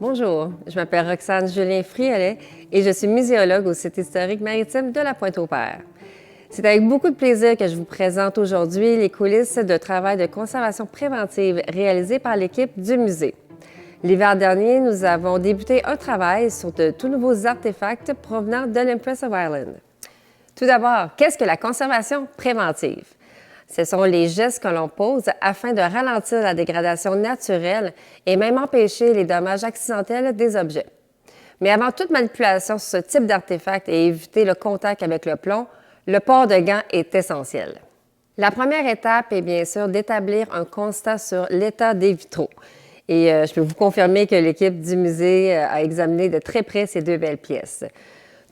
Bonjour, je m'appelle Roxane Julien-Friolet et je suis muséologue au site historique maritime de la Pointe-au-Père. C'est avec beaucoup de plaisir que je vous présente aujourd'hui les coulisses de travail de conservation préventive réalisé par l'équipe du musée. L'hiver dernier, nous avons débuté un travail sur de tout nouveaux artefacts provenant de l'Impressive Island. Tout d'abord, qu'est-ce que la conservation préventive? Ce sont les gestes que l'on pose afin de ralentir la dégradation naturelle et même empêcher les dommages accidentels des objets. Mais avant toute manipulation sur ce type d'artefact et éviter le contact avec le plomb, le port de gants est essentiel. La première étape est bien sûr d'établir un constat sur l'état des vitraux. Et je peux vous confirmer que l'équipe du musée a examiné de très près ces deux belles pièces.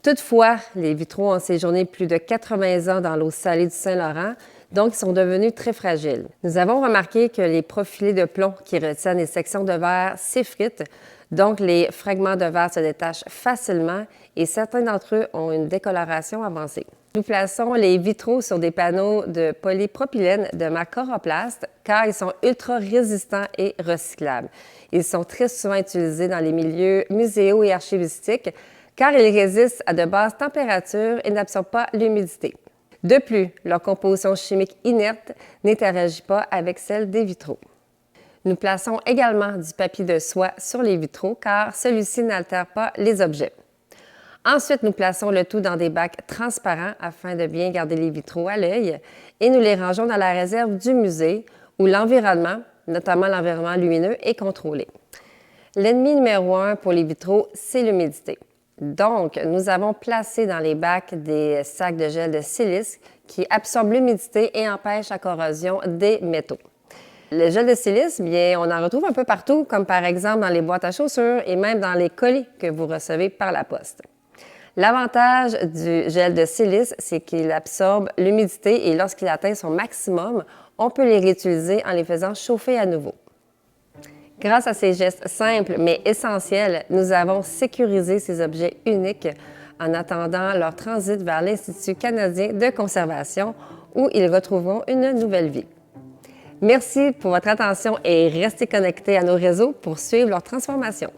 Toutefois, les vitraux ont séjourné plus de 80 ans dans l'eau salée du Saint-Laurent, donc ils sont devenus très fragiles. Nous avons remarqué que les profilés de plomb qui retiennent les sections de verre s'effritent, donc les fragments de verre se détachent facilement et certains d'entre eux ont une décoloration avancée. Nous plaçons les vitraux sur des panneaux de polypropylène de marque Coroplast car ils sont ultra résistants et recyclables. Ils sont très souvent utilisés dans les milieux muséaux et archivistiques car ils résistent à de basses températures et n'absorbent pas l'humidité. De plus, leur composition chimique inerte n'interagit pas avec celle des vitraux. Nous plaçons également du papier de soie sur les vitraux car celui-ci n'altère pas les objets. Ensuite, nous plaçons le tout dans des bacs transparents afin de bien garder les vitraux à l'œil et nous les rangeons dans la réserve du musée où l'environnement, notamment l'environnement lumineux, est contrôlé. L'ennemi numéro 1 pour les vitraux, c'est l'humidité. Donc, nous avons placé dans les bacs des sacs de gel de silice qui absorbent l'humidité et empêchent la corrosion des métaux. Le gel de silice, bien, on en retrouve un peu partout, comme par exemple dans les boîtes à chaussures et même dans les colis que vous recevez par la poste. L'avantage du gel de silice, c'est qu'il absorbe l'humidité et lorsqu'il atteint son maximum, on peut les réutiliser en les faisant chauffer à nouveau. Grâce à ces gestes simples mais essentiels, nous avons sécurisé ces objets uniques en attendant leur transit vers l'Institut canadien de conservation où ils retrouveront une nouvelle vie. Merci pour votre attention et restez connectés à nos réseaux pour suivre leur transformation.